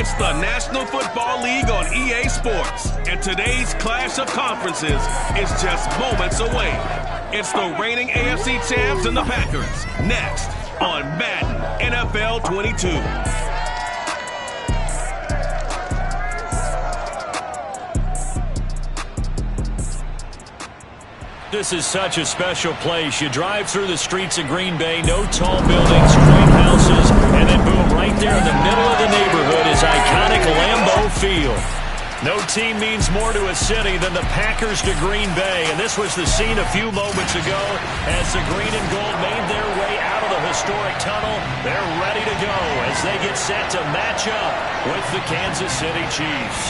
It's the National Football League on EA Sports, and today's clash of conferences is just moments away. It's the reigning AFC champs and the Packers, next on Madden NFL 22. This is such a special place. You drive through the streets of Green Bay, no tall buildings, quaint houses, and then boom, right there in the middle of the neighborhood is iconic Lambeau Field. No team means more to a city than the Packers to Green Bay, and this was the scene a few moments ago as the green and gold made their way out of the historic tunnel. They're ready to go as they get set to match up with the Kansas City Chiefs.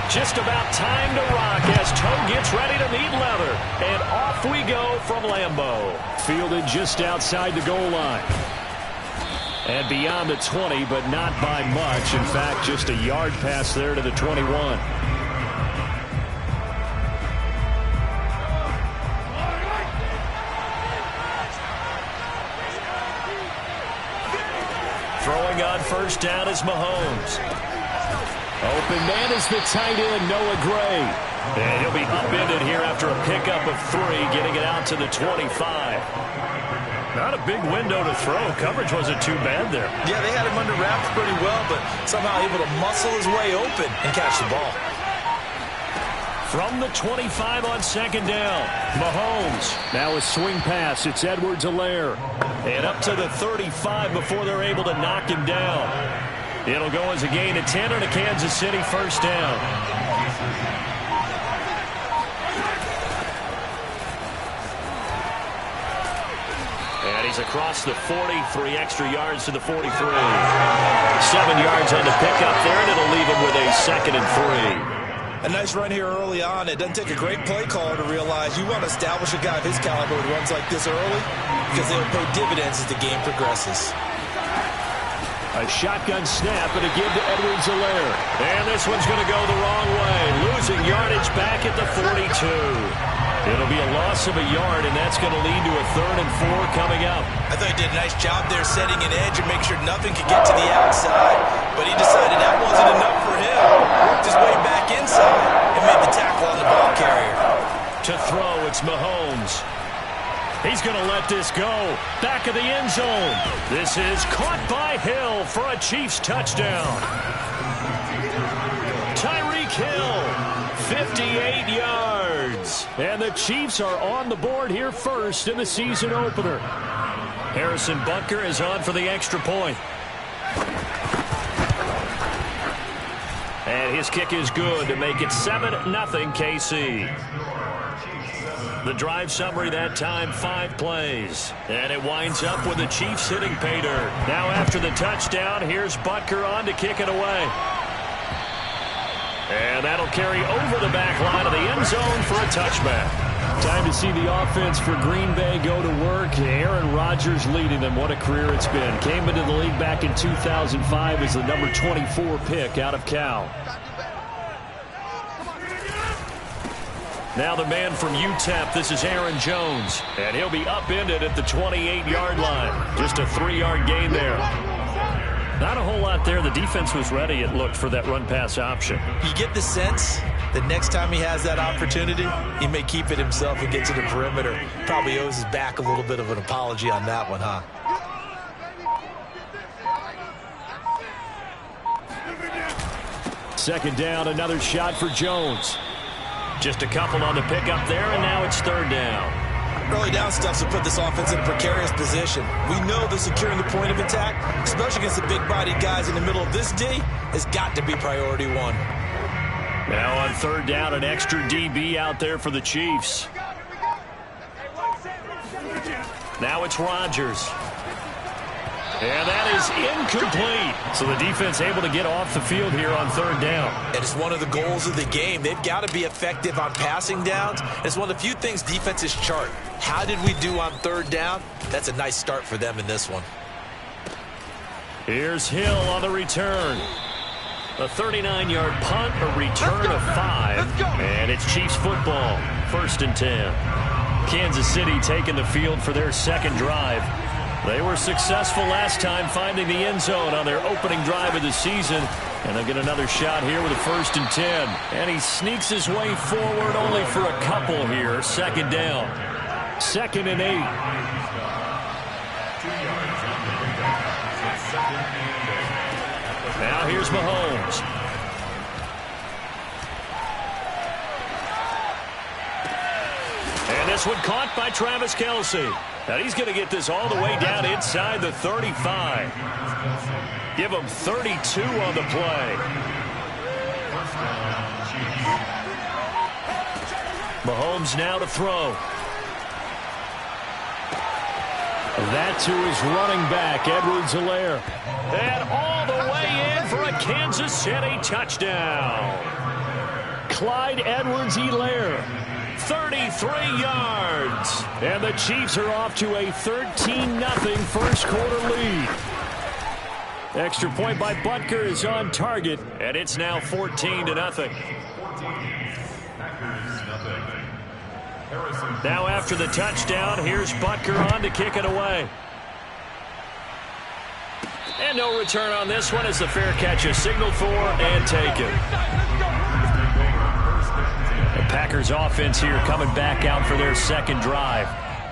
Just about time to rock as Toe gets ready to meet leather. And off we go from Lambeau. Fielded just outside the goal line. And beyond the 20, but not by much. In fact, just a yard pass there to the 21. Throwing on first down is Mahomes. Open man is the tight end, Noah Gray. And he'll be upended here after a pickup of 3, getting it out to the 25. Not a big window to throw. Coverage wasn't too bad there. Yeah, they had him under wraps pretty well, but somehow able to muscle his way open and catch the ball. From the 25 on second down, Mahomes. Now a swing pass. It's Edwards-Helaire. And up to the 35 before they're able to knock him down. It'll go as a gain of 10 on a Kansas City first down. And he's across the 40, 3 extra yards to the 43. 7 yards on the pickup there, and it'll leave him with a 2nd and 3. A nice run here early on. It doesn't take a great play caller to realize you want to establish a guy of his caliber who runs like this early because they'll pay dividends as the game progresses. A shotgun snap and a give to Edwards-Helaire. And this one's going to go the wrong way. Losing yardage back at the 42. It'll be a loss of a yard, and that's going to lead to a 3rd and 4 coming up. I thought he did a nice job there setting an edge and make sure nothing could get to the outside. But he decided that wasn't enough for him. Worked his way back inside and made the tackle on the ball carrier. To throw, it's Mahomes. He's going to let this go. Back of the end zone. This is caught by Hill for a Chiefs touchdown. Tyreek Hill, 58 yards. And the Chiefs are on the board here first in the season opener. Harrison Butker is on for the extra point. And his kick is good to make it 7-0 KC. The drive summary that time, 5 plays. And it winds up with the Chiefs hitting pay dirt. Now after the touchdown, here's Butker on to kick it away. And that'll carry over the back line of the end zone for a touchback. Time to see the offense for Green Bay go to work. Aaron Rodgers leading them. What a career it's been. Came into the league back in 2005 as the number 24 pick out of Cal. Now the man from UTEP, this is Aaron Jones. And he'll be upended at the 28-yard line. Just a 3-yard gain there. Not a whole lot there. The defense was ready, it looked, for that run-pass option. You get the sense that next time he has that opportunity, he may keep it himself and get to the perimeter. Probably owes his back a little bit of an apology on that one, huh? Second down, another shot for Jones. Just a couple on the pickup there, and now it's 3rd down. Early down stuff to put this offense in a precarious position. We know that securing the point of attack, especially against the big-bodied guys in the middle of this D, has got to be priority 1. Now on 3rd down, an extra DB out there for the Chiefs. Now it's Rodgers. And that is incomplete. So the defense able to get off the field here on 3rd down. And it's one of the goals of the game. They've got to be effective on passing downs. It's one of the few things defenses chart. How did we do on 3rd down? That's a nice start for them in this one. Here's Hill on the return. A 39-yard punt, a return of 5. And it's Chiefs football. 1st and 10. Kansas City taking the field for their second drive. They were successful last time finding the end zone on their opening drive of the season. And they'll get another shot here with a 1st and 10. And he sneaks his way forward only for a couple here. 2nd down. 2nd and 8. Now here's Mahomes. And this one caught by Travis Kelce. Now he's going to get this all the way down inside the 35. Give him 32 on the play. Mahomes now to throw. That to his running back, Edwards-Helaire. And all the way in for a Kansas City touchdown. Clyde Edwards-Helaire, 33 yards. And the Chiefs are off to a 13-0 first quarter lead. Extra point by Butker is on target, and it's now 14-0. Now after the touchdown, here's Butker on to kick it away. And no return on this one as the fair catch is signaled for and taken. The Packers offense here coming back out for their 2nd drive.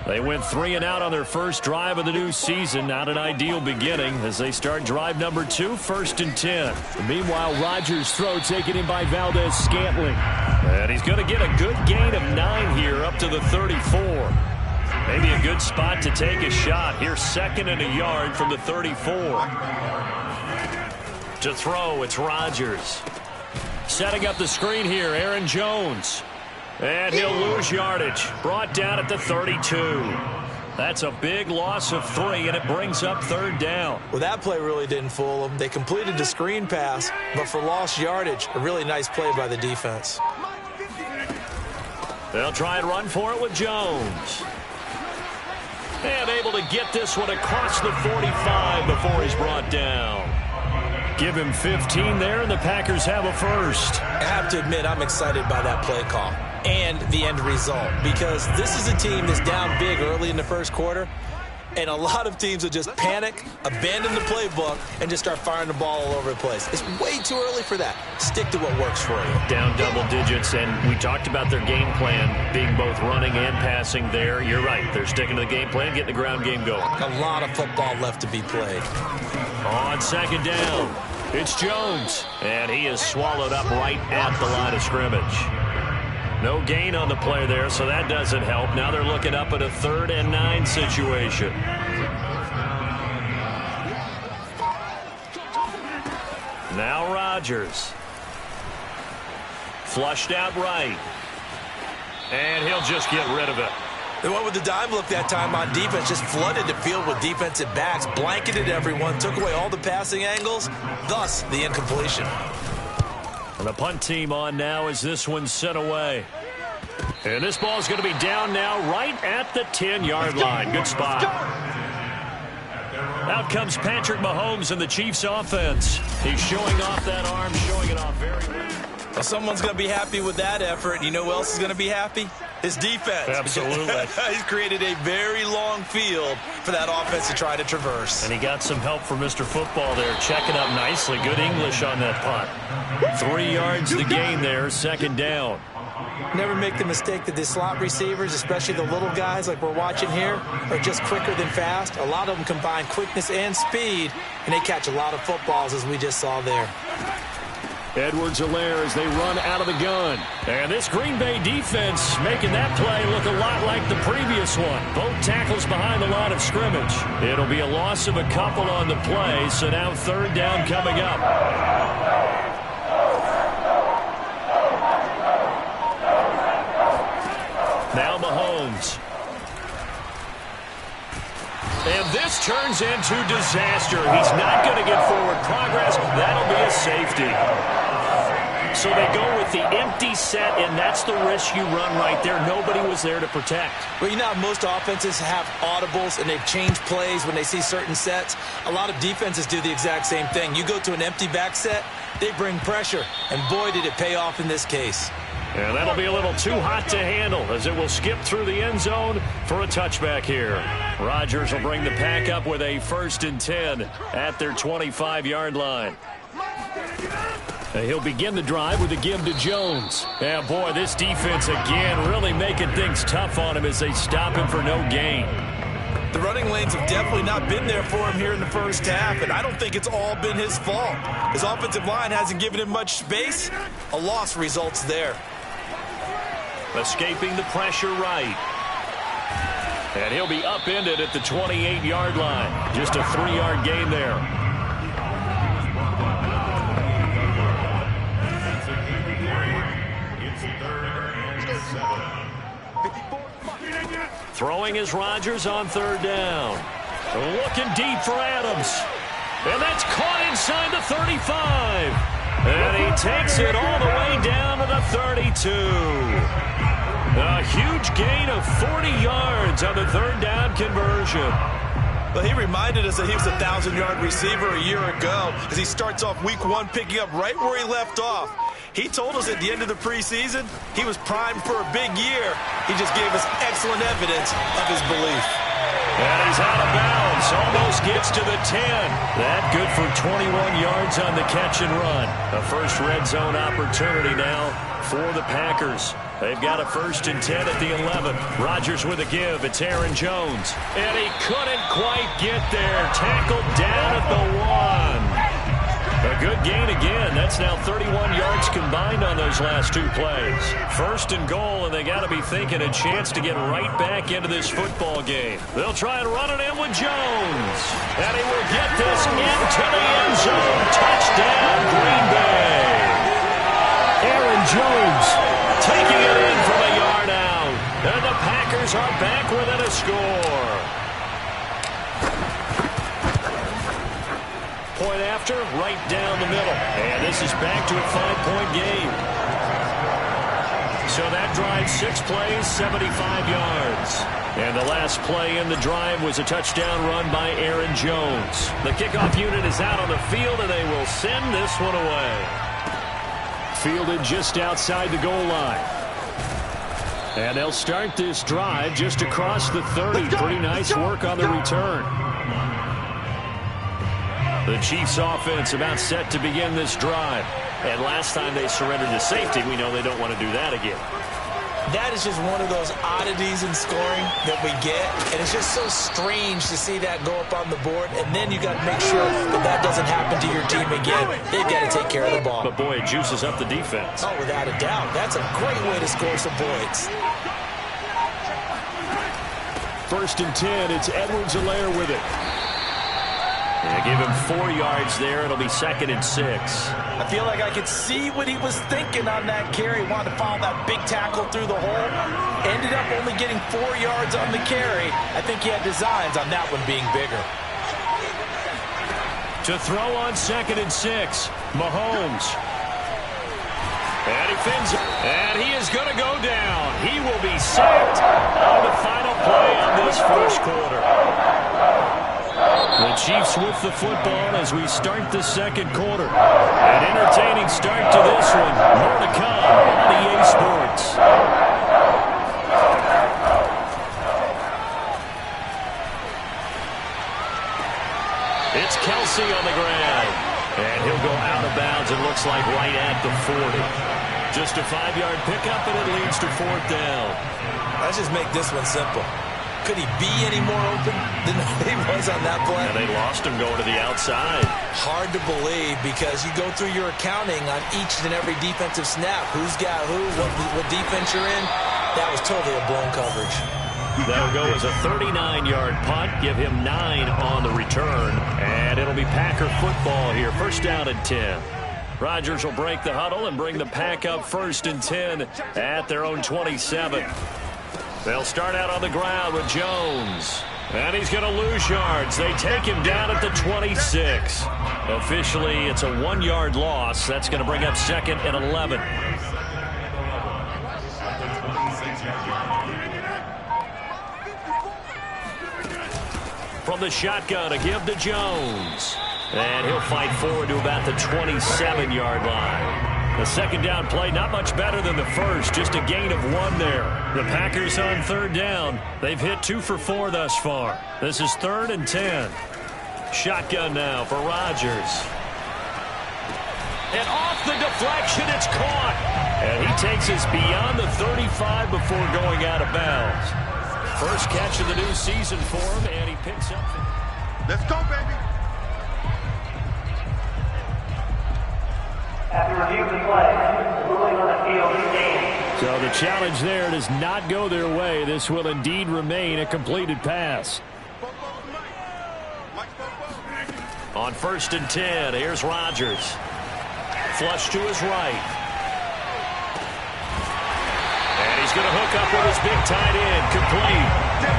They went 3 and out on their first drive of the new season. Not an ideal beginning as they start drive number 2, 1st and 10. Meanwhile, Rodgers' throw taken in by Valdez-Scantling. And he's going to get a good gain of 9 here up to the 34. Maybe a good spot to take a shot. Here's 2nd and a yard from the 34. To throw, it's Rodgers. Setting up the screen here, Aaron Jones. And he'll lose yardage. Brought down at the 32. That's a big loss of 3, and it brings up 3rd down. Well, that play really didn't fool them. They completed the screen pass, but for lost yardage, a really nice play by the defense. They'll try and run for it with Jones. And able to get this one across the 45 before he's brought down. Give him 15 there, and the Packers have a first. I have to admit, I'm excited by that play call and the end result, because this is a team that's down big early in the first quarter, and a lot of teams will just panic, abandon the playbook, and just start firing the ball all over the place. It's way too early for that. Stick to what works for you. Down double digits, and we talked about their game plan being both running and passing there. You're right. They're sticking to the game plan, getting the ground game going. A lot of football left to be played. On 2nd down, it's Jones, and he is swallowed up right at the line of scrimmage. No gain on the play there, so that doesn't help. Now they're looking up at a 3rd and 9 situation. Now Rodgers. Flushed out right. And he'll just get rid of it. They went with the dime look that time on defense, just flooded the field with defensive backs, blanketed everyone, took away all the passing angles, thus the incompletion. And the punt team on now as this one's sent away. And this ball's going to be down now right at the 10-yard line. Good spot. Out comes Patrick Mahomes and the Chiefs offense. He's showing off that arm, showing it off very well. Well, someone's going to be happy with that effort. You know who else is going to be happy? His defense. Absolutely. He's created a very long field for that offense to try to traverse. And he got some help from Mr. Football there, checking up nicely. Good English on that punt. 3 yards the gain there, 2nd down. Never make the mistake that the slot receivers, especially the little guys like we're watching here, are just quicker than fast. A lot of them combine quickness and speed, and they catch a lot of footballs, as we just saw there. Edwards-Helaire as they run out of the gun. And this Green Bay defense making that play look a lot like the previous one. Both tackles behind the line of scrimmage. It'll be a loss of a couple on the play, so now 3rd down coming up. Now Mahomes. And this turns into disaster. He's not going to get forward progress. That'll be a safety. So they go with the empty set, and that's the risk you run right there. Nobody was there to protect. Well, you know how most offenses have audibles, and they've changed plays when they see certain sets. A lot of defenses do the exact same thing. You go to an empty back set, they bring pressure, and boy, did it pay off in this case. And that'll be a little too hot to handle as it will skip through the end zone for a touchback here. Rodgers will bring the pack up with a 1st and 10 at their 25-yard line. He'll begin the drive with a give to Jones. Yeah, boy, this defense again really making things tough on him as they stop him for no gain. The running lanes have definitely not been there for him here in the first half, and I don't think it's all been his fault. His offensive line hasn't given him much space. A loss results there. Escaping the pressure right. And he'll be upended at the 28-yard line. Just a 3-yard gain there. Throwing is Rodgers on 3rd down. Looking deep for Adams. And that's caught inside the 35. And he takes it all the way down to the 32. A huge gain of 40 yards on the 3rd down conversion. Well, he reminded us that he was a 1,000-yard receiver a year ago as he starts off week 1 picking up right where he left off. He told us at the end of the preseason he was primed for a big year. He just gave us excellent evidence of his belief. And he's out of bounds. Almost gets to the 10. That good for 21 yards on the catch and run. A first red zone opportunity now for the Packers. They've got a 1st and 10 at the 11. Rodgers with a give. It's Aaron Jones. And he couldn't quite get there. Tackled down at the 1. A good gain again. That's now 31 yards combined on those last 2 plays. 1st and goal, and they got to be thinking a chance to get right back into this football game. They'll try and run it in with Jones. And he will get this into the end zone. Touchdown, Green Bay. Aaron Jones taking it in from a yard out. And the Packers are back within a score. Point after, right down the middle. And this is back to a 5-point game. So that drive, 6 plays, 75 yards. And the last play in the drive was a touchdown run by Aaron Jones. The kickoff unit is out on the field, and they will send this one away. Fielded just outside the goal line. And they'll start this drive just across the 30. Pretty nice work on the return. The Chiefs offense about set to begin this drive. And last time they surrendered to safety, we know they don't want to do that again. That is just one of those oddities in scoring that we get. And it's just so strange to see that go up on the board. And then you got to make sure that that doesn't happen to your team again. They've got to take care of the ball. But, boy, it juices up the defense. Oh, without a doubt. That's a great way to score some points. 1st and 10. It's Edwards-Helaire with it. They give him 4 yards there. It'll be 2nd and 6. I feel like I could see what he was thinking on that carry. Wanted to follow that big tackle through the hole. Ended up only getting 4 yards on the carry. I think he had designs on that one being bigger. To throw on 2nd and 6, Mahomes. And he fins it. And he is going to go down. He will be sacked on the final play of this first quarter. The Chiefs with the football as we start the second quarter. An entertaining start to this one. More to come on EA Sports. It's Kelsey on the ground. And he'll go out of bounds, it looks like right at the 40. Just a 5-yard pickup, and it leads to 4th down. Let's just make this one simple. Could he be any more open than he was on that play? And they lost him going to the outside. Hard to believe because you go through your accounting on each and every defensive snap. Who's got who, what defense you're in. That was totally a blown coverage. That'll go as a 39-yard punt. Give him 9 on the return. And it'll be Packer football here. 1st down and 10. Rodgers will break the huddle and bring the pack up 1st and 10 at their own 27. They'll start out on the ground with Jones. And he's going to lose yards. They take him down at the 26. Officially, it's a 1-yard loss. That's going to bring up 2nd and 11. From the shotgun, a give to Jones. And he'll fight forward to about the 27-yard line. The second down play, not much better than the first, just a gain of 1 there. The Packers on third down. They've hit 2 for 4 thus far. This is 3rd and 10. Shotgun now for Rodgers. And off the deflection, it's caught. And he takes us beyond the 35 before going out of bounds. First catch of the new season for him, and he picks up. Let's go, baby. After review of the play, ruling on the field stands. So the challenge there does not go their way. This will indeed remain a completed pass. On 1st and 10, here's Rodgers. Flush to his right. And he's going to hook up with his big tight end. Complete.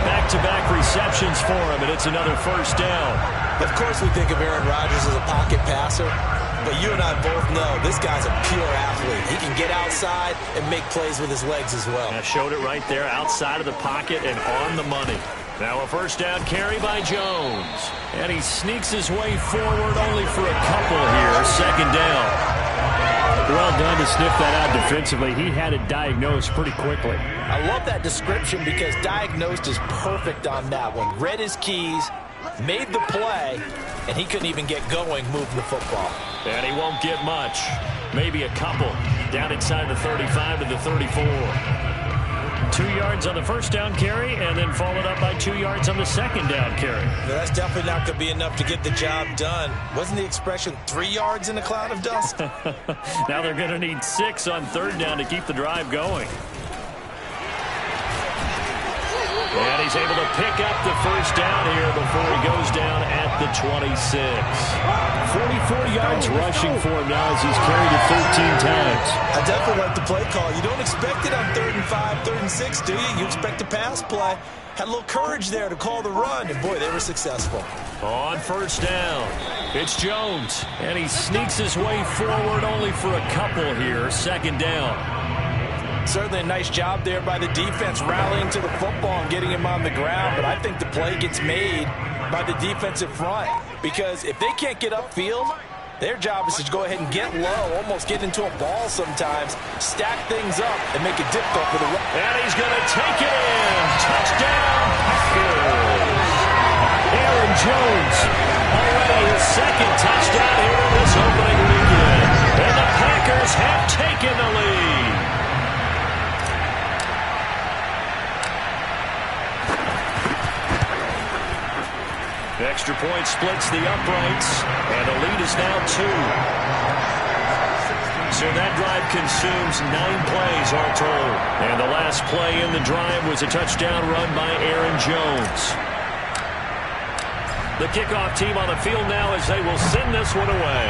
Back-to-back receptions for him, and it's another first down. Of course we think of Aaron Rodgers as a pocket passer, but you and I both know this guy's a pure athlete. He can get outside and make plays with his legs as well. I showed it right there, outside of the pocket and on the money. Now a first down carry by Jones. And he sneaks his way forward only for a couple here. Second down. Well done to sniff that out defensively. He had it diagnosed pretty quickly. I love that description because diagnosed is perfect on that one. Read his keys, made the play, and he couldn't even get going moving the football. And he won't get much. Maybe a couple. Down inside the 35 to the 34. 2 yards on the first down carry, and then followed up by 2 yards on the second down carry. Now, that's definitely not going to be enough to get the job done. Wasn't the expression 3 yards in a cloud of dust? Now they're going to need 6 on third down to keep the drive going. And he's able to pick up the first down here before he goes down at the 26. 44 yards rushing for him now as he's carried it 13 times. I definitely like the play call. You don't expect it on 3rd and 5, 3rd and 6, do you? You expect a pass play. Had a little courage there to call the run, and boy, they were successful. On first down, it's Jones, and he sneaks his way forward only for a couple here. Second down. Certainly a nice job there by the defense rallying to the football and getting him on the ground, but I think the play gets made by the defensive front because if they can't get upfield, their job is to go ahead and get low, almost get into a ball sometimes, stack things up, and make it difficult for the run. And he's going to take it in. Touchdown, Packers. Aaron Jones, already his second touchdown here in this opening weekend. And the Packers have taken the lead. Extra point splits the uprights, and the lead is now 2. So that drive consumes 9 plays all told. And the last play in the drive was a touchdown run by Aaron Jones. The kickoff team on the field now as they will send this one away.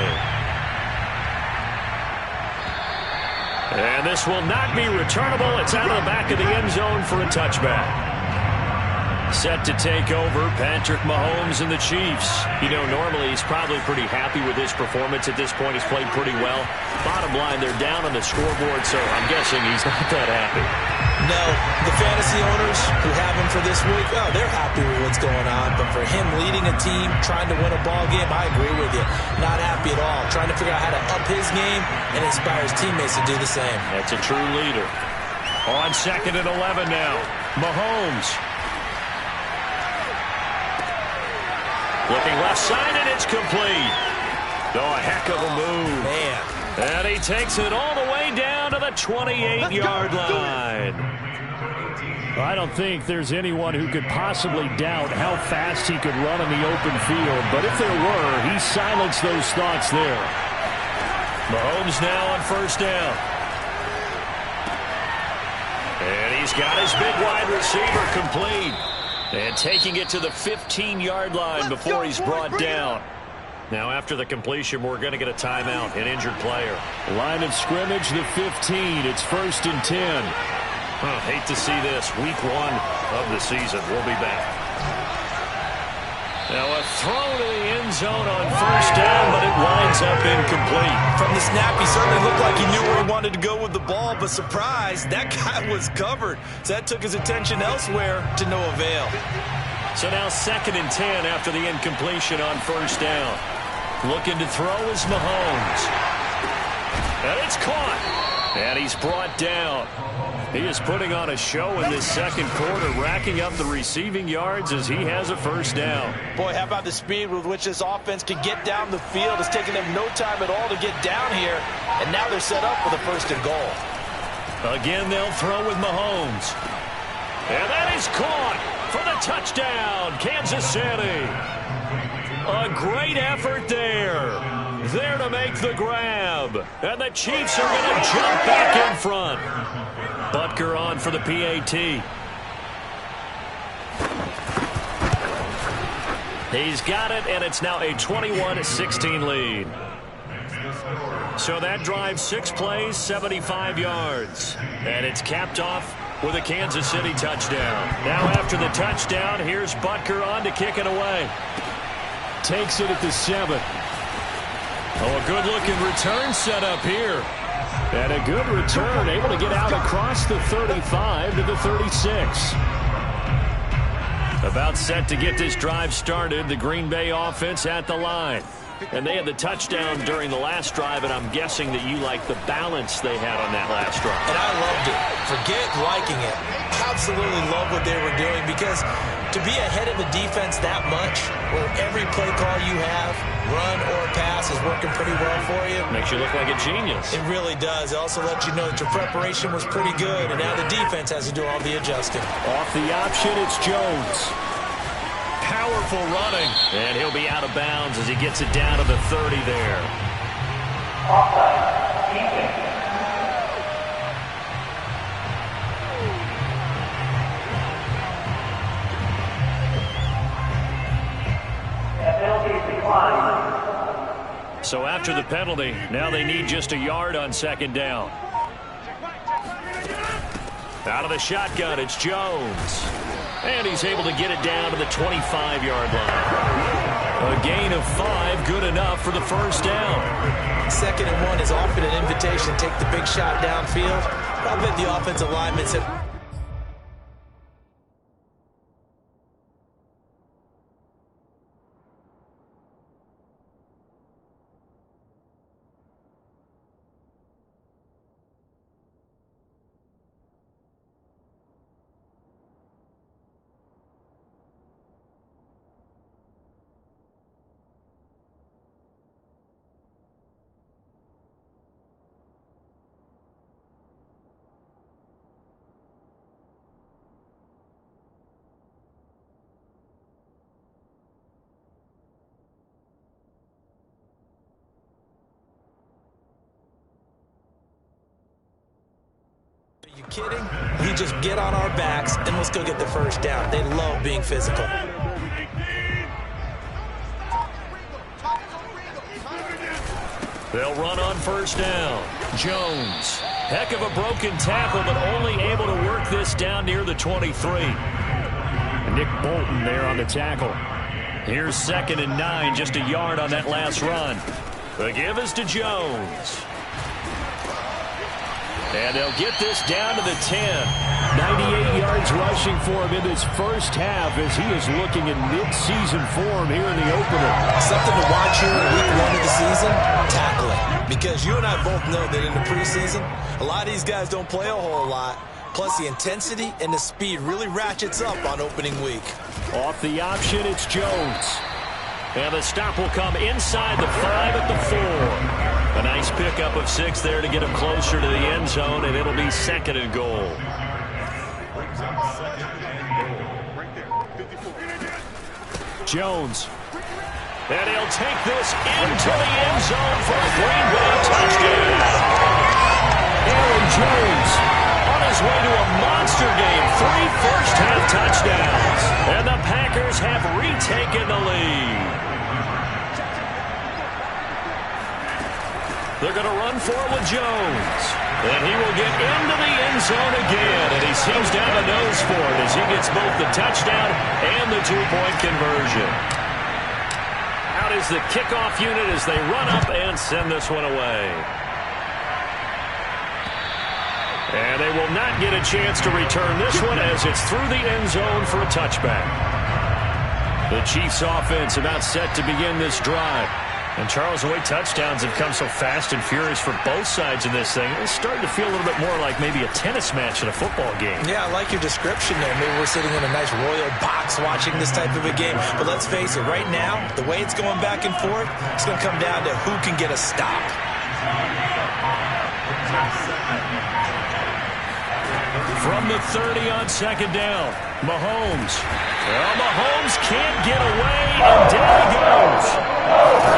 And this will not be returnable. It's out of the back of the end zone for a touchback. Set to take over, Patrick Mahomes and the Chiefs. You know, normally he's probably pretty happy with his performance at this point. He's played pretty well. Bottom line, they're down on the scoreboard, so I'm guessing he's not that happy. No, the fantasy owners who have him for this week, oh, they're happy with what's going on. But for him leading a team, trying to win a ball game, I agree with you. Not happy at all. Trying to figure out how to up his game and inspire his teammates to do the same. That's a true leader. On 2nd and 11 now, Mahomes. Looking left side, and it's complete. Oh, a heck of a move. Man. And he takes it all the way down to the 28-yard line. I don't think there's anyone who could possibly doubt how fast he could run in the open field. But if there were, he silenced those thoughts there. Mahomes now on first down. And he's got his big wide receiver complete. And taking it to the 15-yard line before he's brought down. Now after the completion, we're going to get a timeout, an injured player. Line of scrimmage, the 15. It's 1st and 10. Hate to see this. Week 1 of the season. We'll be back. Now a throw to the end zone on first down, but it winds up incomplete. From the snap, he certainly looked like he knew where he wanted to go with the ball, but surprise, that guy was covered. So that took his attention elsewhere to no avail. So now 2nd and 10 after the incompletion on first down. Looking to throw is Mahomes. And it's caught. And he's brought down. He is putting on a show in this second quarter, racking up the receiving yards as he has a first down. Boy, how about the speed with which this offense can get down the field? It's taken them no time at all to get down here, and now they're set up for the first and goal. Again, they'll throw with Mahomes. And that is caught for the touchdown, Kansas City. A great effort there. There to make the grab. And the Chiefs are going to jump back in front. Butker on for the PAT. He's got it, and it's now a 21-16 lead. So that drive, 6 plays, 75 yards. And it's capped off with a Kansas City touchdown. Now after the touchdown, here's Butker on to kick it away. Takes it at the 7. Oh, a good-looking return set up here. And a good return, able to get out across the 35 to the 36. About set to get this drive started, the Green Bay offense at the line. And they had the touchdown during the last drive, and I'm guessing that you like the balance they had on that last drive. And I loved it. Forget liking it. Absolutely love what they were doing, because to be ahead of a defense that much, where every play call you have, run or pass, is working pretty well for you. Makes you look like a genius. It really does. It also lets you know that your preparation was pretty good, and now the defense has to do all the adjusting. Off the option, it's Jones. Powerful running. And he'll be out of bounds as he gets it down to the 30 there. Offside. Defense. Penalty declined. So after the penalty, now they need just a yard on second down. Out of the shotgun, it's Jones. And he's able to get it down to the 25-yard line. A gain of 5, good enough for the first down. 2nd and 1 is offered an invitation to take the big shot downfield. I bet the offensive lineman said, "Are you kidding? You just get on our backs and let's go get the first down." They love being physical. They'll run on first down. Jones. Heck of a broken tackle, but only able to work this down near the 23. Nick Bolton there on the tackle. Here's 2nd and 9, just a yard on that last run. The give is to Jones. And they'll get this down to the 10. 98 yards rushing for him in this first half as he is looking in mid-season form here in the opener. Something to watch here in week 1 of the season, tackling. Because you and I both know that in the preseason, a lot of these guys don't play a whole lot. Plus the intensity and the speed really ratchets up on opening week. Off the option, it's Jones. And the stop will come inside the 5 at the 4. A nice pickup of 6 there to get him closer to the end zone, and it'll be 2nd and goal. Jones. And he'll take this into the end zone for a Green Bay touchdown. Aaron Jones on his way to a monster game. 3 first-half touchdowns. And the Packers have retaken the lead. They're going to run for it with Jones. And he will get into the end zone again. And he seems to have a nose for it as he gets both the touchdown and the 2-point conversion. Out is the kickoff unit as they run up and send this one away. And they will not get a chance to return this one as it's through the end zone for a touchback. The Chiefs offense about set to begin this drive. And, Charles, the way touchdowns have come so fast and furious for both sides in this thing, it's starting to feel a little bit more like maybe a tennis match in a football game. Yeah, I like your description there. Maybe we're sitting in a nice royal box watching this type of a game. But let's face it, right now, the way it's going back and forth, it's going to come down to who can get a stop. From the 30 on second down, Mahomes. Well, Mahomes can't get away, and down he goes.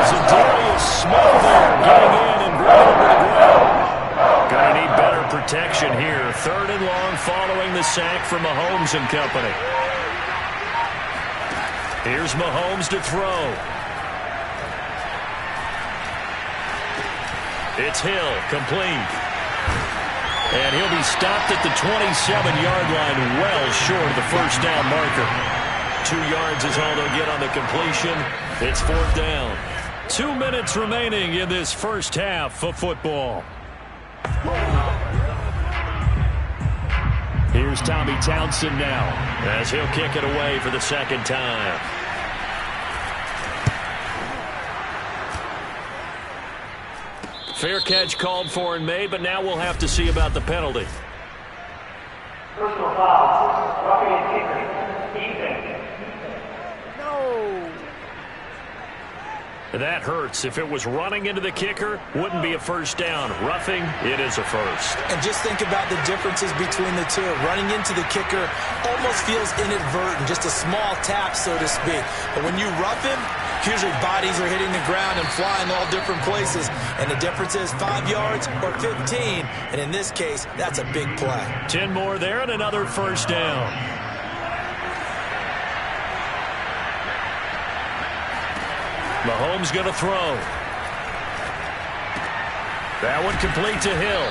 Zadarius Smith there getting in and bringing him to the ground. Going to need better protection here. 3rd and long following the sack from Mahomes and company. Here's Mahomes to throw. It's Hill, complete. And he'll be stopped at the 27-yard line, well short of the first down marker. 2 yards is all they'll get on the completion. It's 4th down. 2 minutes remaining in this first half of football. Here's Tommy Townsend now, as he'll kick it away for the second time. Fair catch called for and made, but now we'll have to see about the penalty. Personal foul. Roughing and kicker. Defense. That hurts. If it was running into the kicker, wouldn't be a first down. Roughing, it is a first. And just think about the differences between the two. Running into the kicker almost feels inadvertent, just a small tap, so to speak. But when you rough him, usually bodies are hitting the ground and flying all different places. And the difference is 5 yards or 15. And in this case, that's a big play. 10 more there and another first down. Mahomes going to throw. That one complete to Hill.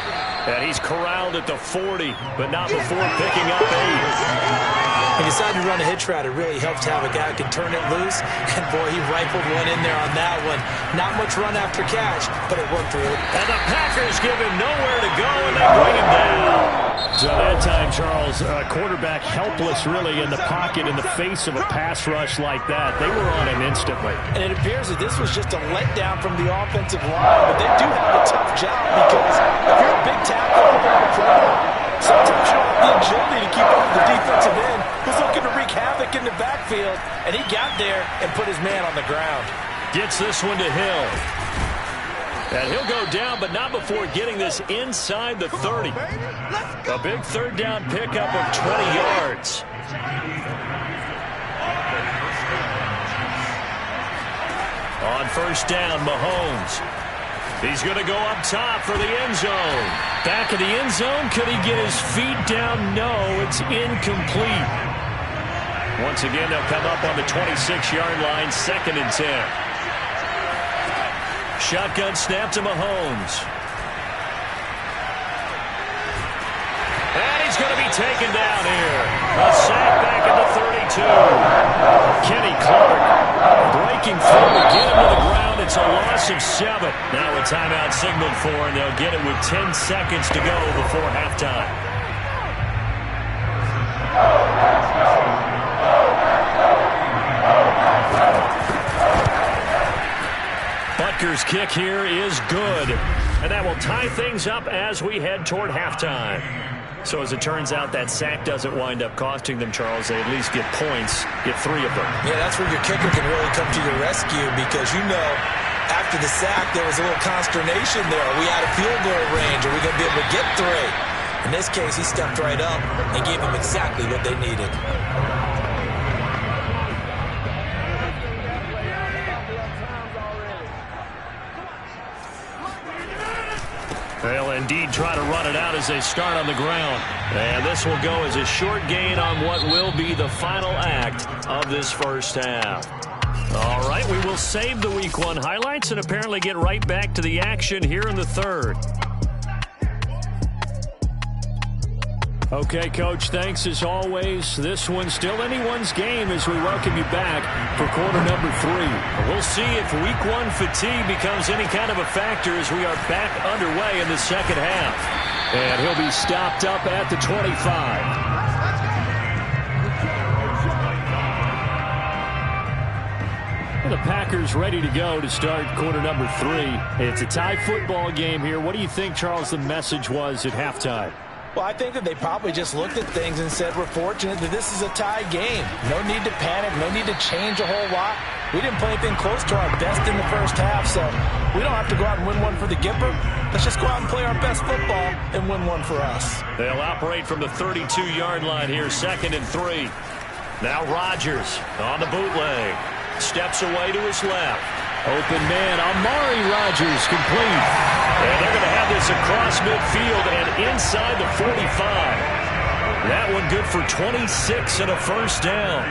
And he's corralled at the 40, but not before picking up 8. He decided to run a hitch route. It really helps to have a guy who can turn it loose. And, boy, he rifled one in there on that one. Not much run after catch, but it worked really. And the Packers give him nowhere to go, and they bring him down. So that time, Charles, quarterback helpless really in the pocket in the face of a pass rush like that. They were on him instantly. And it appears that this was just a letdown from the offensive line, but they do have a tough job because if you're a big tackle up on the playground, sometimes you don't have the agility to keep up with the defensive end who's looking to wreak havoc in the backfield, and he got there and put his man on the ground. Gets this one to Hill. And he'll go down, but not before getting this inside the 30. A big 3rd down pickup of 20 yards. On first down, Mahomes. He's going to go up top for the end zone. Back of the end zone. Could he get his feet down? No, it's incomplete. Once again, they'll come up on the 26-yard line, 2nd and 10. Shotgun snap to Mahomes. And he's going to be taken down here. A sack back at the 32. Kenny Clark breaking through to get him to the ground. It's a loss of 7. Now a timeout signaled for, and they'll get it with 10 seconds to go before halftime. Butker's kick here is good. And that will tie things up as we head toward halftime. So as it turns out, that sack doesn't wind up costing them, Charles. They at least get points, get 3 of them. Yeah, that's where your kicker can really come to your rescue because, you know, after the sack, there was a little consternation there. Are we out of field goal range? Are we going to be able to get 3? In this case, he stepped right up and gave them exactly what they needed. They'll indeed try to run it out as they start on the ground. And this will go as a short gain on what will be the final act of this first half. All right, we will save the Week 1 highlights and apparently get right back to the action here in the 3rd. Okay, Coach, thanks as always. This one's still anyone's game as we welcome you back for quarter number 3. We'll see if Week 1 fatigue becomes any kind of a factor as we are back underway in the second half. And he'll be stopped up at the 25. The Packers ready to go to start quarter number 3. It's a tie football game here. What do you think, Charles, the message was at halftime? Well, I think that they probably just looked at things and said, we're fortunate that this is a tie game. No need to panic, no need to change a whole lot. We didn't play anything close to our best in the first half, so we don't have to go out and win one for the Gipper. Let's just go out and play our best football and win one for us. They'll operate from the 32-yard line here, 2nd and 3. Now Rodgers on the bootleg. Steps away to his left. Open man, Amari Rodgers complete. And they're going to have this across midfield and inside the 45. That one good for 26 and a first down.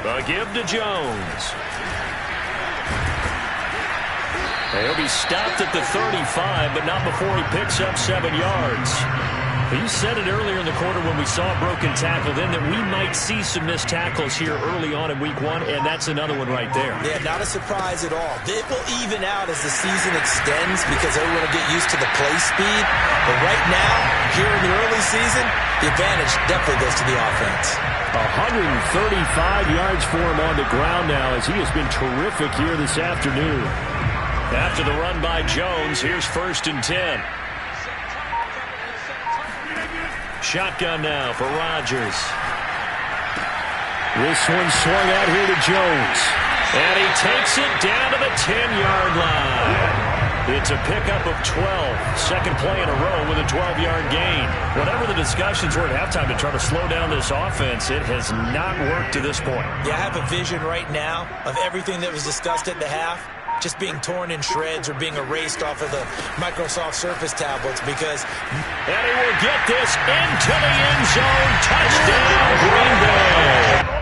A give to Jones. He'll be stopped at the 35, but not before he picks up 7 yards. You said it earlier in the quarter when we saw a broken tackle then that we might see some missed tackles here early on in week 1, and that's another one right there. Yeah, not a surprise at all. It will even out as the season extends because everyone will get used to the play speed. But right now, here in the early season, the advantage definitely goes to the offense. 135 yards for him on the ground now as he has been terrific here this afternoon. After the run by Jones, here's 1st and 10. Shotgun now for Rodgers. This one swung out here to Jones. And he takes it down to the 10-yard line. It's a pickup of 12. Second play in a row with a 12-yard gain. Whatever the discussions were at halftime to try to slow down this offense, it has not worked to this point. Yeah, I have a vision right now of everything that was discussed at the half just being torn in shreds or being erased off of the Microsoft Surface tablets because... And he will get this into the end zone. Touchdown, Green Bay.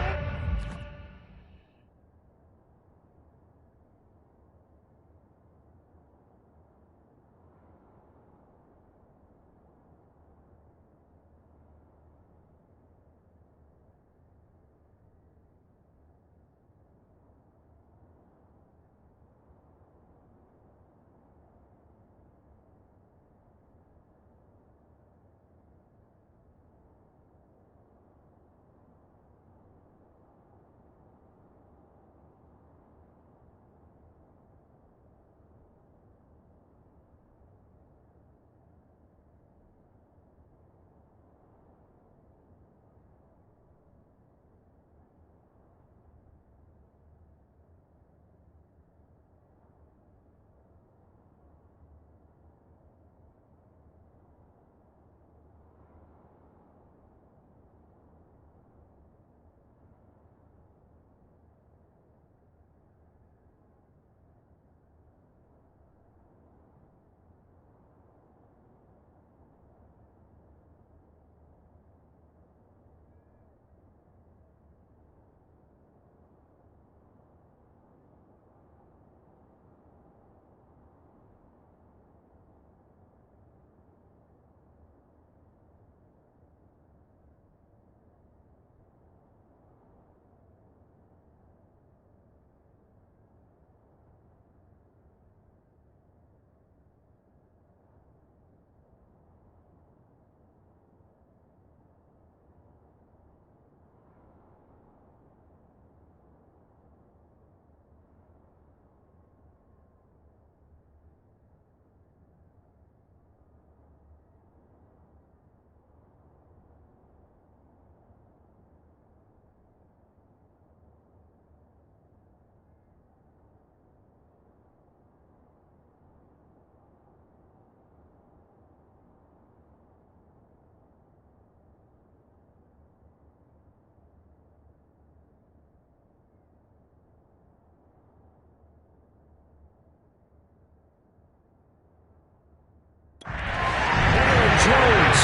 Jones,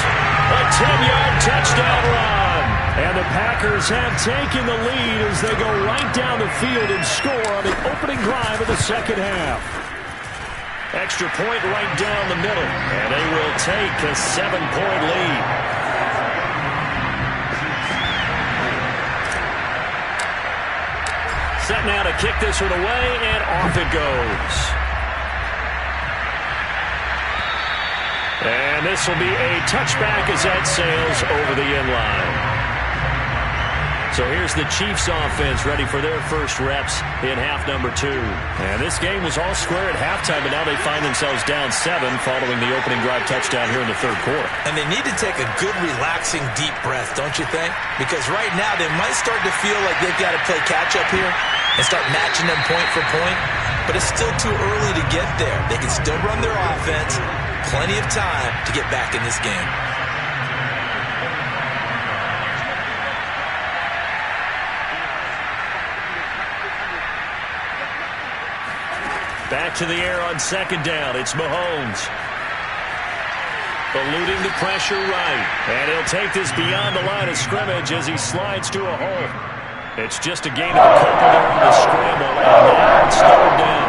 a 10-yard touchdown run. And the Packers have taken the lead as they go right down the field and score on the opening drive of the second half. Extra point right down the middle, and they will take a 7-point lead. Set now to kick this one away, and off it goes. And this will be a touchback as that sails over the end line. So here's the Chiefs offense ready for their first reps in half number 2. And this game was all square at halftime, but now they find themselves down 7 following the opening drive touchdown here in the third quarter. And they need to take a good, relaxing, deep breath, don't you think? Because right now they might start to feel like they've got to play catch-up here and start matching them point for point. But it's still too early to get there. They can still run their offense. Plenty of time to get back in this game. Back to the air on second down. It's Mahomes. Eluding the pressure right. And he'll take this beyond the line of scrimmage as he slides to a hole. It's just a gain of a couple there on the scramble. And now it's third down.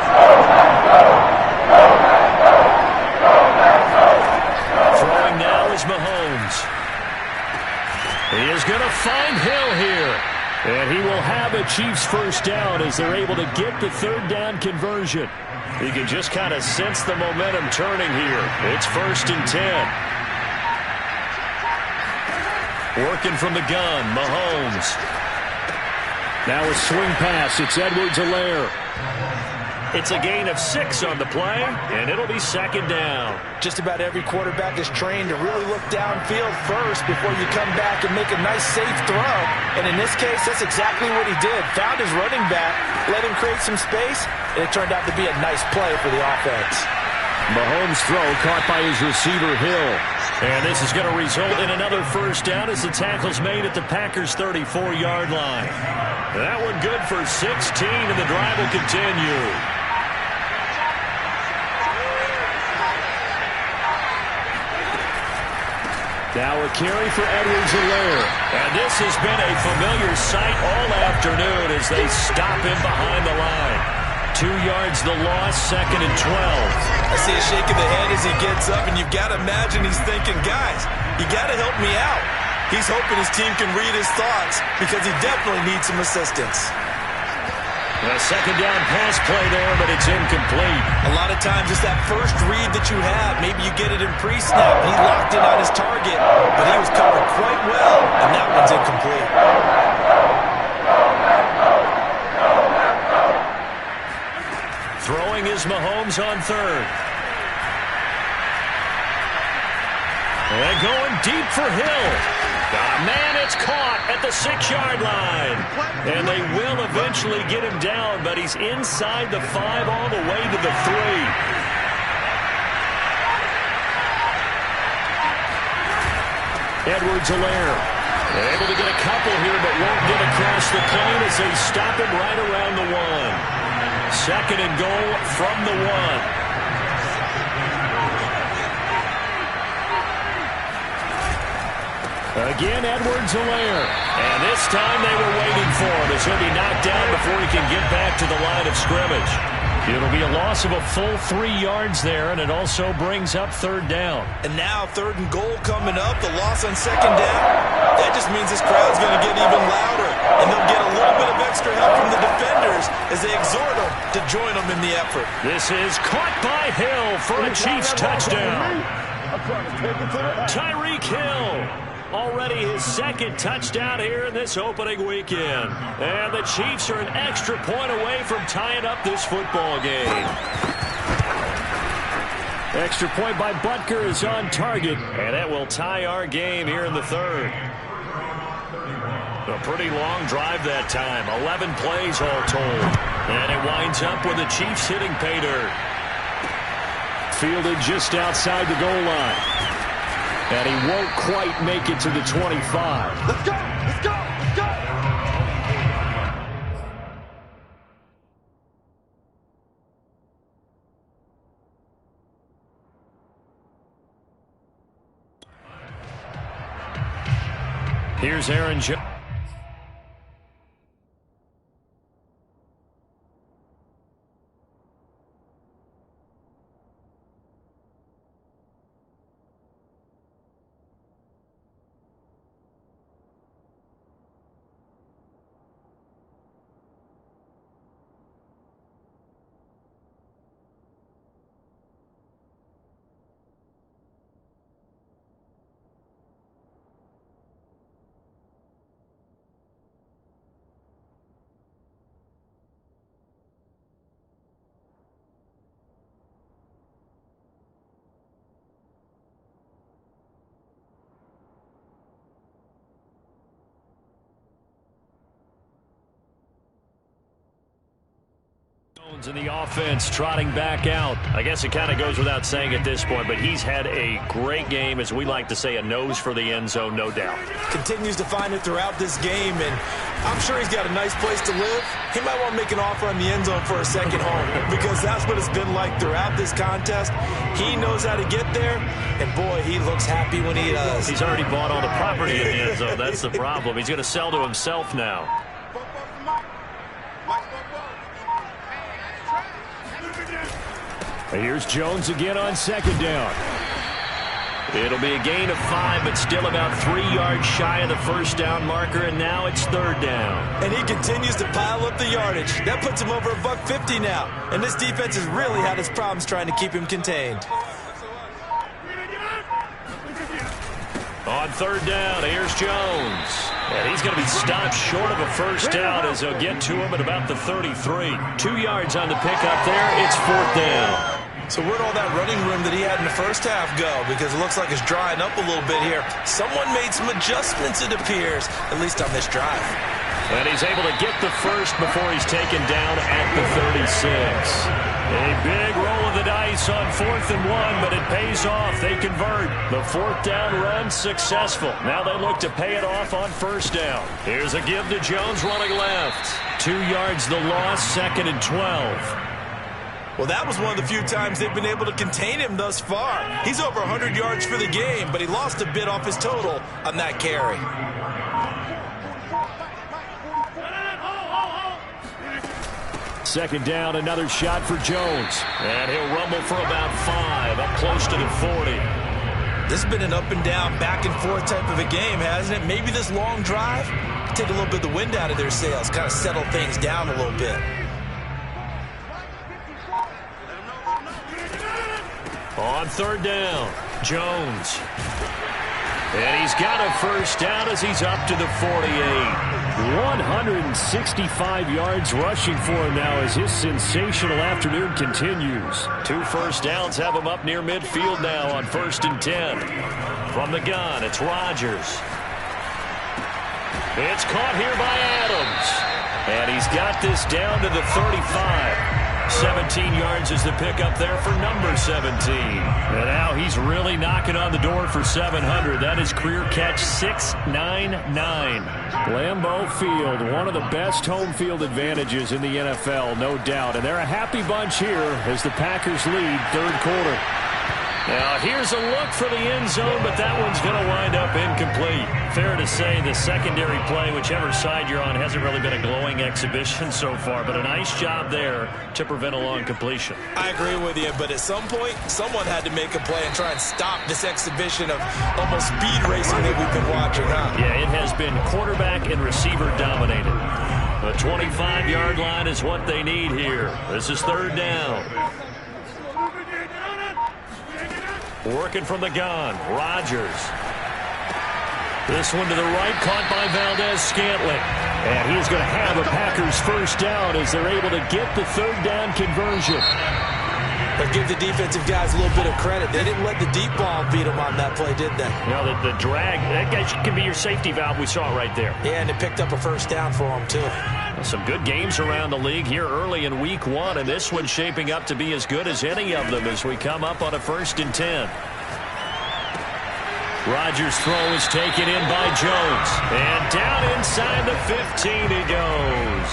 Throwing now is Mahomes. He is going to find Hill here. And he will have a Chiefs first down as they're able to get the third down conversion. You can just kind of sense the momentum turning here. It's 1st and 10. Working from the gun, Mahomes. Now a swing pass. It's Edwards-Helaire. It's a gain of 6 on the play, and it'll be second down. Just about every quarterback is trained to really look downfield first before you come back and make a nice, safe throw. And in this case, that's exactly what he did. Found his running back, let him create some space, and it turned out to be a nice play for the offense. Mahomes' throw caught by his receiver, Hill. And this is going to result in another first down as the tackle's made at the Packers' 34-yard line. That one good for 16, and the drive will continue. Now a carry for Edwards-Helaire. And this has been a familiar sight all afternoon as they stop him behind the line. 2 yards the loss, 2nd and 12. I see a shake of the head as he gets up, and you've got to imagine he's thinking, guys, you got to help me out. He's hoping his team can read his thoughts because he definitely needs some assistance. A second down pass play there, but it's incomplete. A lot of times it's that first read that you have. Maybe you get it in pre-snap. He locked in on his target, but he was covered quite well, and that one's incomplete. Throwing is Mahomes on third. And going deep for Hill. Man, it's caught at the 6-yard line. And they will eventually get him down, but he's inside the 5 all the way to the 3. Edwards-Helaire able to get a couple here, but won't get across the plane as they stop him right around the 1. 2nd and goal from the 1. Again, Edwards-Helaire. And this time they were waiting for him as he'll be knocked down before he can get back to the line of scrimmage. It'll be a loss of a full 3 yards there, and it also brings up third down. And now 3rd and goal coming up, the loss on 2nd down. That just means this crowd's going to get even louder, and they'll get a little bit of extra help from the defenders as they exhort them to join them in the effort. This is caught by Hill for a Chiefs touchdown. Tyreek Hill. Already his 2nd touchdown here in this opening weekend. And the Chiefs are an extra point away from tying up this football game. Extra point by Butker is on target, and that will tie our game here in the 3rd. A pretty long drive that time, 11 plays all told. And it winds up with the Chiefs hitting pay dirt. Fielded just outside the goal line. And he won't quite make it to the 25. Let's go! Let's go! Let's go! Here's Aaron Jones. In the offense, trotting back out. I guess it kind of goes without saying at this point, but he's had a great game, as we like to say, a nose for the end zone, no doubt. Continues to find it throughout this game, and I'm sure he's got a nice place to live. He might want to make an offer on the end zone for a second home, because that's what it's been like throughout this contest. He knows how to get there, and boy, he looks happy when he does. He's already bought all the property in the end zone. That's the problem. He's going to sell to himself now. Here's Jones again on second down. It'll be a gain of 5, but still about 3 yards shy of the first down marker, and now it's third down. And he continues to pile up the yardage. That puts him over $150 now. And this defense has really had its problems trying to keep him contained. On third down, here's Jones. And he's going to be stopped short of a first down as they'll get to him at about the 33. 2 yards on the pickup there. It's fourth down. So where'd all that running room that he had in the first half go? Because it looks like it's drying up a little bit here. Someone made some adjustments, it appears, at least on this drive. And he's able to get the first before he's taken down at the 36. A big roll of the dice on 4th and 1, but it pays off. They convert. The fourth down run successful. Now they look to pay it off on first down. Here's a give to Jones running left. 2 yards the loss, 2nd and 12. Well, that was one of the few times they've been able to contain him thus far. He's over 100 yards for the game, but he lost a bit off his total on that carry. Second down, another shot for Jones. And he'll rumble for about 5, up close to the 40. This has been an up and down, back and forth type of a game, hasn't it? Maybe this long drive can take a little bit of the wind out of their sails, kind of settle things down a little bit. On third down, Jones. And he's got a first down as he's up to the 48. 165 yards rushing for him now as his sensational afternoon continues. 2 first downs have him up near midfield now on 1st and 10. From the gun, it's Rodgers. It's caught here by Adams. And he's got this down to the 35. 17 yards is the pickup there for number 17. And now he's really knocking on the door for 700. That is career catch 699. Lambeau Field, one of the best home field advantages in the NFL, no doubt. And they're a happy bunch here as the Packers lead third quarter. Now here's a look for the end zone, but that one's going to wind up incomplete. Fair to say the secondary play, whichever side you're on, hasn't really been a glowing exhibition so far, but a nice job there to prevent a long completion. I agree with you, but at some point, someone had to make a play and try and stop this exhibition of almost speed racing that we've been watching, huh? Yeah, it has been quarterback and receiver dominated. The 25-yard line is what they need here. This is third down. Working from the gun, Rodgers. This one to the right, caught by Valdez-Scantling. And he's going to have a Packers first down as they're able to get the third down conversion. But give the defensive guys a little bit of credit. They didn't let the deep ball beat them on that play, did they? You know, the drag, that guy can be your safety valve. We saw it right there. Yeah, and it picked up a first down for them, too. Some good games around the league here early in week 1, and this one's shaping up to be as good as any of them as we come up on a 1st and 10. Rodgers' throw is taken in by Jones. And down inside the 15 he goes.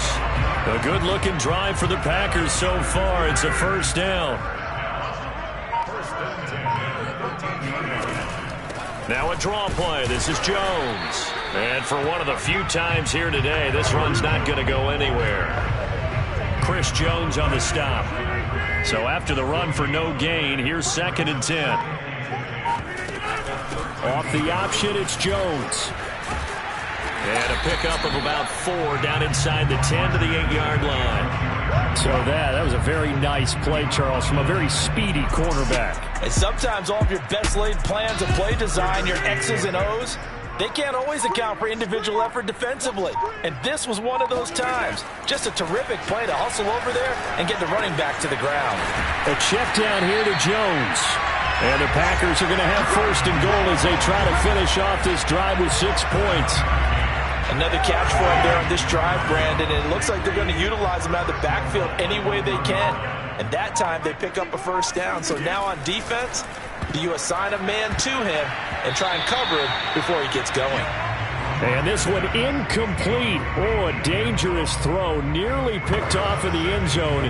A good-looking drive for the Packers so far. It's a first down. Now a draw play. This is Jones. And for one of the few times here today, this run's not going to go anywhere. Chris Jones on the stop. So after the run for no gain, here's 2nd and 10. Off the option, it's Jones. And a pickup of about 4 down inside the 10 to the 8-yard line. So that was a very nice play, Charles, from a very speedy quarterback. And sometimes all of your best laid plans of play design, your X's and O's, they can't always account for individual effort defensively. And this was one of those times. Just a terrific play to hustle over there and get the running back to the ground. A check down here to Jones. And the Packers are going to have 1st and goal as they try to finish off this drive with 6 points. Another catch for him there on this drive, Brandon, and it looks like they're going to utilize him out of the backfield any way they can. And that time they pick up a first down. So now on defense, do you assign a man to him and try and cover him before he gets going? And this one incomplete. Oh, a dangerous throw. Nearly picked off in the end zone,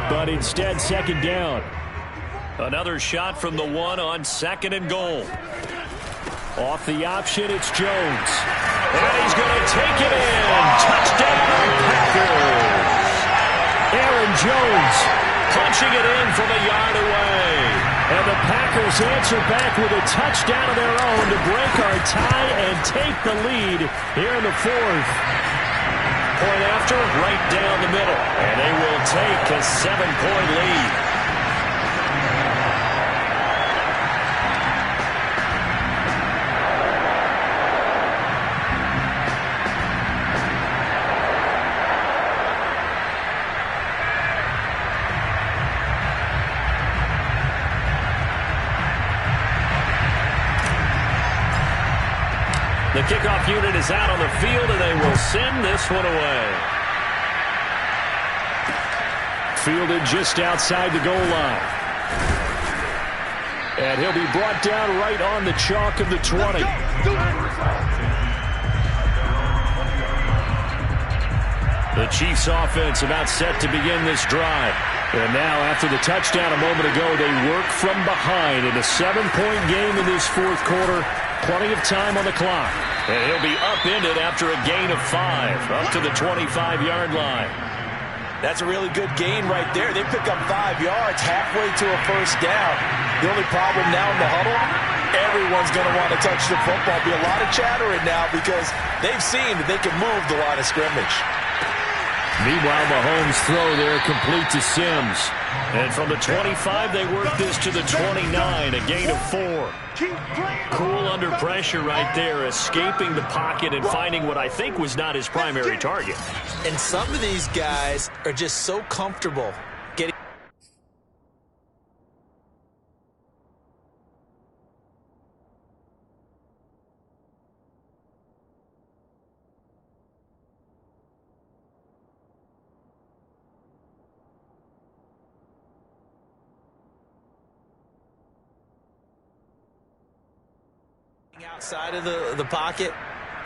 but instead second down. Another shot from the one on 2nd and goal. Off the option, it's Jones. And he's going to take it in. Touchdown, Packers. Aaron Jones punching it in from a yard away. And the Packers answer back with a touchdown of their own to break our tie and take the lead here in the 4th. Point after, right down the middle. And they will take a 7-point lead. The kickoff unit is out on the field, and they will send this one away. Fielded just outside the goal line. And he'll be brought down right on the chalk of the 20. The Chiefs offense about set to begin this drive. And now, after the touchdown a moment ago, they work from behind in a 7-point game in this 4th quarter. Plenty of time on the clock. And he'll be upended after a gain of 5, up to the 25-yard line. That's a really good gain right there. They pick up 5 yards halfway to a first down. The only problem now in the huddle, everyone's going to want to touch the football. Be a lot of chattering now because they've seen that they can move the line of scrimmage. Meanwhile, Mahomes' throw there complete to Sims. And from the 25, they work this to the 29, a gain of 4. Cool under pressure right there, escaping the pocket and finding what I think was not his primary target. And some of these guys are just so comfortable getting... outside of the pocket,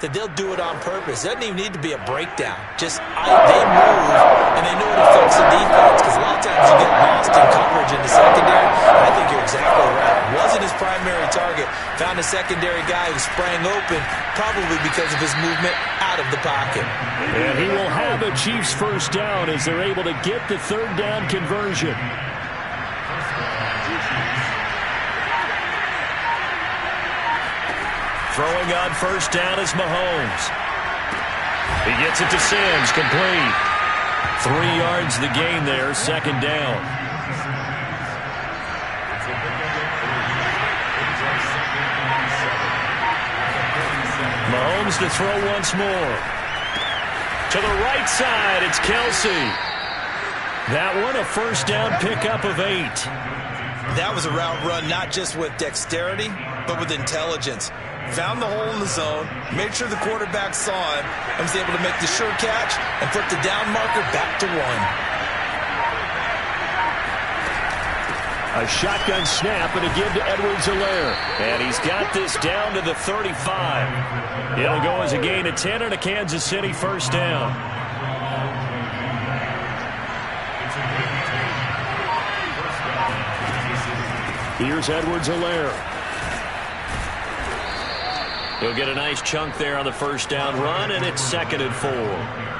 that they'll do it on purpose. It doesn't even need to be a breakdown. Just they move, and they know it affects the defense, because a lot of times you get lost in coverage in the secondary, and I think you're exactly right. Wasn't his primary target. Found a secondary guy who sprang open, probably because of his movement out of the pocket. And he will have a Chiefs first down as they're able to get the 3rd down conversion. Throwing on first down is Mahomes. He gets it to Sims, complete. 3 yards the gain there, 2nd down. Mahomes to throw once more. To the right side, it's Kelsey. That one, a first down pickup of 8. That was a route run not just with dexterity, but with intelligence. Found the hole in the zone, made sure the quarterback saw him, and was able to make the sure catch and put the down marker back to 1. A shotgun snap and a give to Edwards-Helaire. And he's got this down to the 35. It'll go as a gain of 10 and a Kansas City first down. Here's Edwards-Helaire. He'll get a nice chunk there on the first down run, and it's 2nd and 4.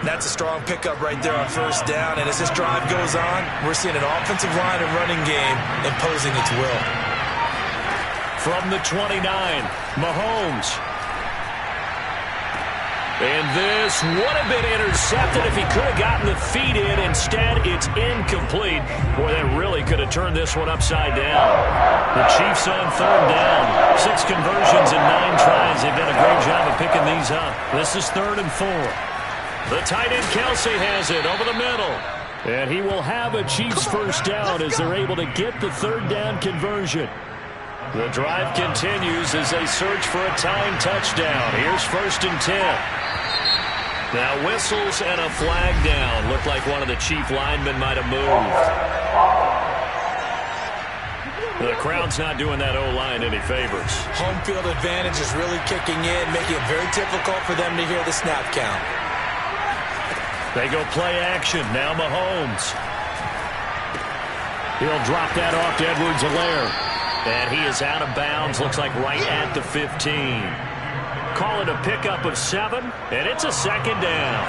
That's a strong pickup right there on first down, and as this drive goes on, we're seeing an offensive line and running game imposing its will. From the 29, Mahomes. And this would have been intercepted if he could have gotten the feet in. Instead, it's incomplete. Boy, that really could have turned this one upside down. The Chiefs on 3rd down. 6 conversions in 9 tries. They've done a great job of picking these up. This is 3rd and 4. The tight end Kelsey has it over the middle. And he will have a Chiefs first down as they're able to get the 3rd down conversion. The drive continues as they search for a tying touchdown. Here's 1st and 10. Now whistles and a flag down. Looked like one of the chief linemen might have moved. The crowd's not doing that O-line any favors. Home field advantage is really kicking in, making it very difficult for them to hear the snap count. They go play action. Now Mahomes. He'll drop that off to Edwards-Helaire. And he is out of bounds. Looks like right at the 15. Call it a pickup of 7, and it's a second down.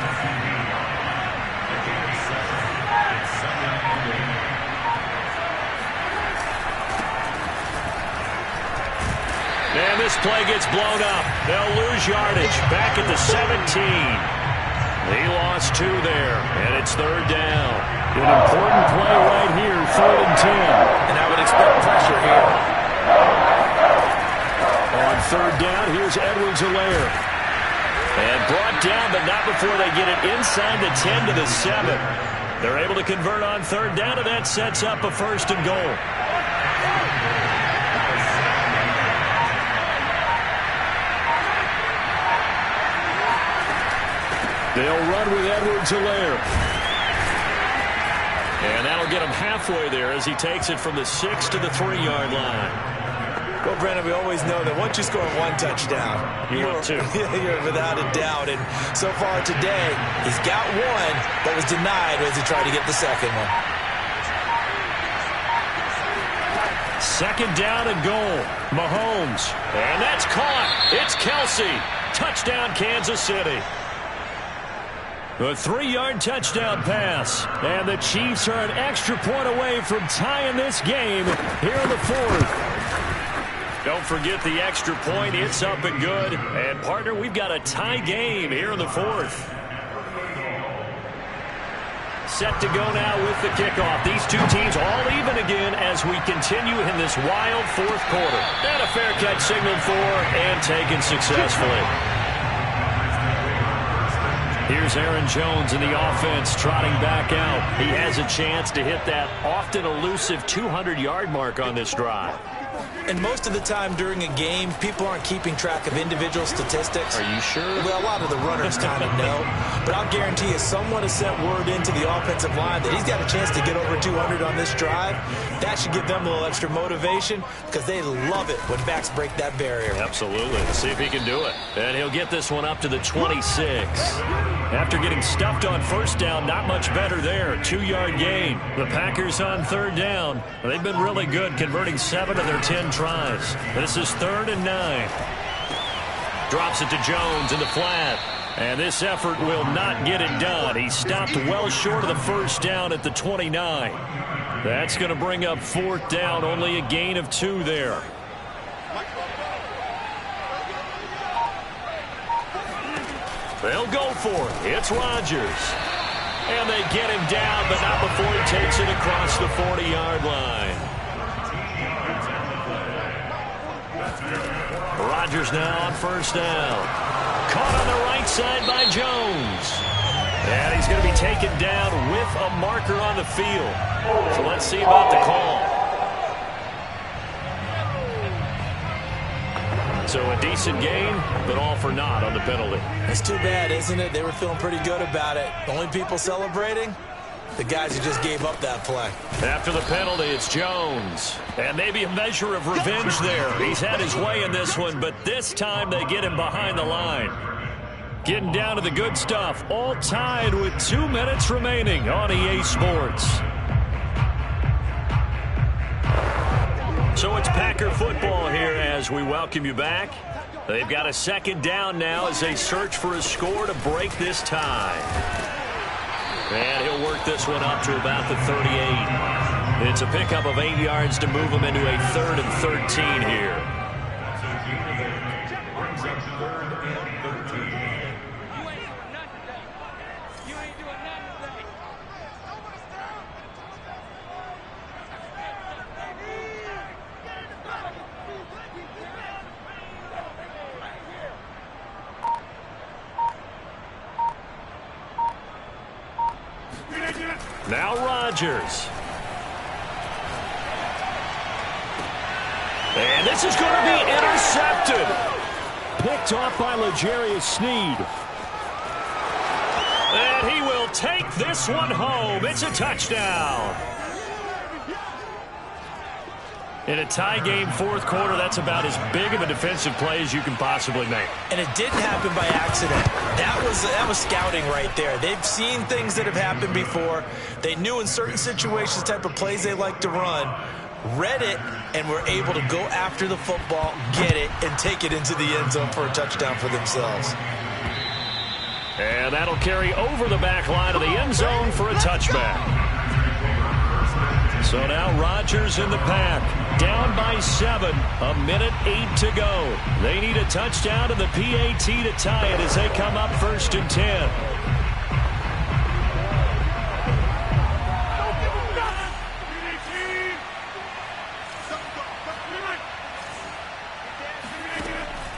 And this play gets blown up. They'll lose yardage back at the 17. He lost 2 there, and it's 3rd down. An important play right here, 3rd and 10. And I would expect pressure here. On 3rd down, here's Edwards-Helaire. And brought down, but not before they get it inside the 10 to the 7. They're able to convert on 3rd down, and that sets up a 1st and goal. They'll run with Edwards-Helaire. And that'll get him halfway there as he takes it from the 6 to the 3-yard line. Well, Brandon, we always know that once you score 1 touchdown, you're up 2. You're without a doubt. And so far today, he's got 1, but was denied as he tried to get the second one. 2nd down and goal. Mahomes. And that's caught. It's Kelsey. Touchdown, Kansas City. A 3-yard touchdown pass. And the Chiefs are an extra point away from tying this game here in the 4th. Don't forget the extra point. It's up and good. And, partner, we've got a tie game here in the 4th. Set to go now with the kickoff. These two teams all even again as we continue in this wild 4th quarter. And a fair catch signaled for and taken successfully. Here's Aaron Jones in the offense trotting back out. He has a chance to hit that often elusive 200-yard mark on this drive. And most of the time during a game, people aren't keeping track of individual statistics. Are you sure? Well, a lot of the runners kind of know. But I'll guarantee you someone has sent word into the offensive line that he's got a chance to get over 200 on this drive. That should give them a little extra motivation because they love it when backs break that barrier. Absolutely. Let's see if he can do it. And he'll get this one up to the 26. After getting stuffed on 1st down, not much better there. 2-yard gain. The Packers on 3rd down. They've been really good, converting 7 of their 10 tries. This is 3rd and 9. Drops it to Jones in the flat. And this effort will not get it done. He stopped well short of the 1st down at the 29. That's going to bring up 4th down. Only a gain of 2 there. They'll go for it. It's Rodgers. And they get him down, but not before he takes it across the 40-yard line. Rodgers now on 1st down. Caught on the right side by Jones. And he's going to be taken down with a marker on the field. So let's see about the call. So a decent gain, but all for naught on the penalty. It's too bad, isn't it? They were feeling pretty good about it. The only people celebrating, the guys who just gave up that play. After the penalty, it's Jones. And maybe a measure of revenge there. He's had his way in this one, but this time they get him behind the line. Getting down to the good stuff. All tied with 2 minutes remaining on EA Sports. So it's Packer football here as we welcome you back. They've got a 2nd down now as they search for a score to break this tie. And he'll work this one up to about the 38. It's a pickup of 8 yards to move him into a 3rd and 13 here. Now Rodgers. And this is going to be intercepted. Picked off by L'Jarius Sneed. And he will take this one home. It's a touchdown. In a tie game fourth quarter, that's about as big of a defensive play as you can possibly make. And it didn't happen by accident. That was scouting right there. They've seen things that have happened before. They knew in certain situations the type of plays they like to run, read it, and were able to go after the football, get it, and take it into the end zone for a touchdown for themselves. And that'll carry over the back line of the end zone for a touchback. So now Rodgers in the pack, down by 7, a minute 8 to go. They need a touchdown to the PAT to tie it as they come up 1st and 10.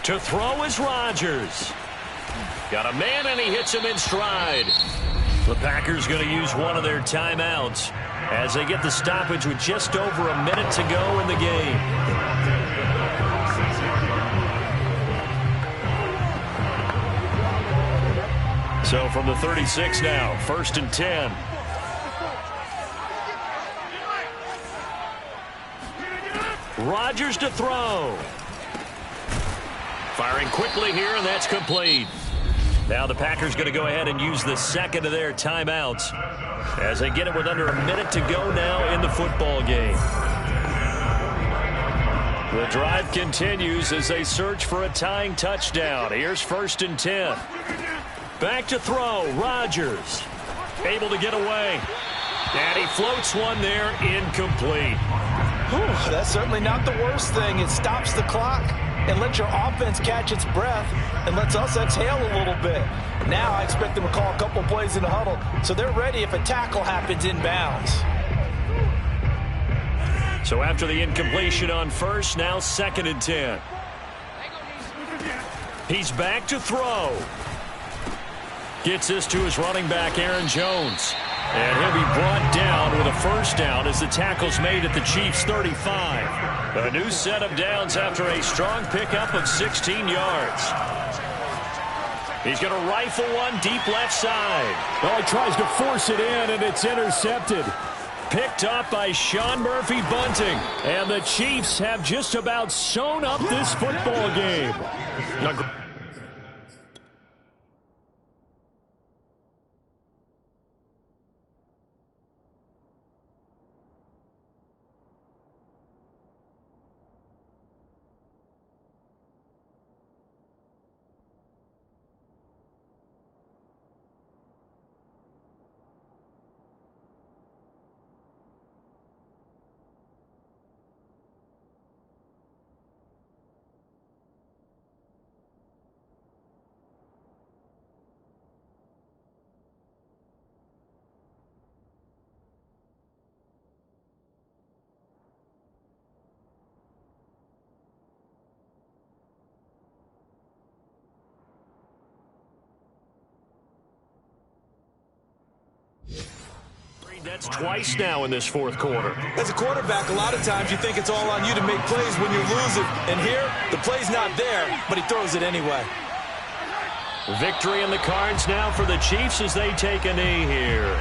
To throw is Rodgers. Got a man, and he hits him in stride. The Packers going to use one of their timeouts as they get the stoppage with just over a minute to go in the game. So from the 36 now, 1st and 10. Rodgers to throw. Firing quickly here, and that's complete. Now the Packers going to go ahead and use the second of their timeouts as they get it with under a minute to go now in the football game. The drive continues as they search for a tying touchdown. Here's 1st and 10. Back to throw. Rodgers able to get away. And he floats one there, incomplete. Whew, that's certainly not the worst thing. It stops the clock and lets your offense catch its breath and lets us exhale a little bit. Now I expect them to call a couple plays in the huddle so they're ready if a tackle happens inbounds. So after the incompletion on first, now 2nd and 10. He's back to throw. Gets this to his running back, Aaron Jones. And he'll be brought down with a first down as the tackle's made at the Chiefs' 35. A new set of downs after a strong pickup of 16 yards. He's going to rifle one deep left side. Well, he tries to force it in, and it's intercepted. Picked up by Sean Murphy-Bunting. And the Chiefs have just about sewn up this football game. That's twice now in this fourth quarter. As a quarterback, a lot of times you think it's all on you to make plays when you're losing. And here, the play's not there, but he throws it anyway. Victory in the cards now for the Chiefs as they take a knee here.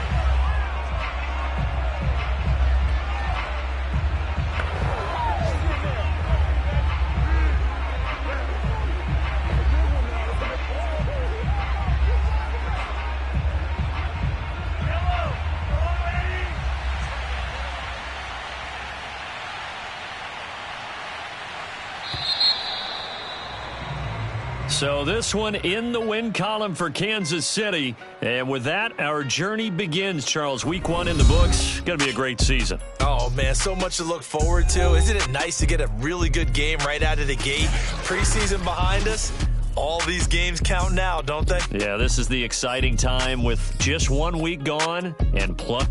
So this one in the win column for Kansas City. And with that, our journey begins, Charles. Week 1 in the books. Going to be a great season. Oh, man, so much to look forward to. Isn't it nice to get a really good game right out of the gate? Preseason behind us. All these games count now, don't they? Yeah, this is the exciting time with just 1 week gone and plus.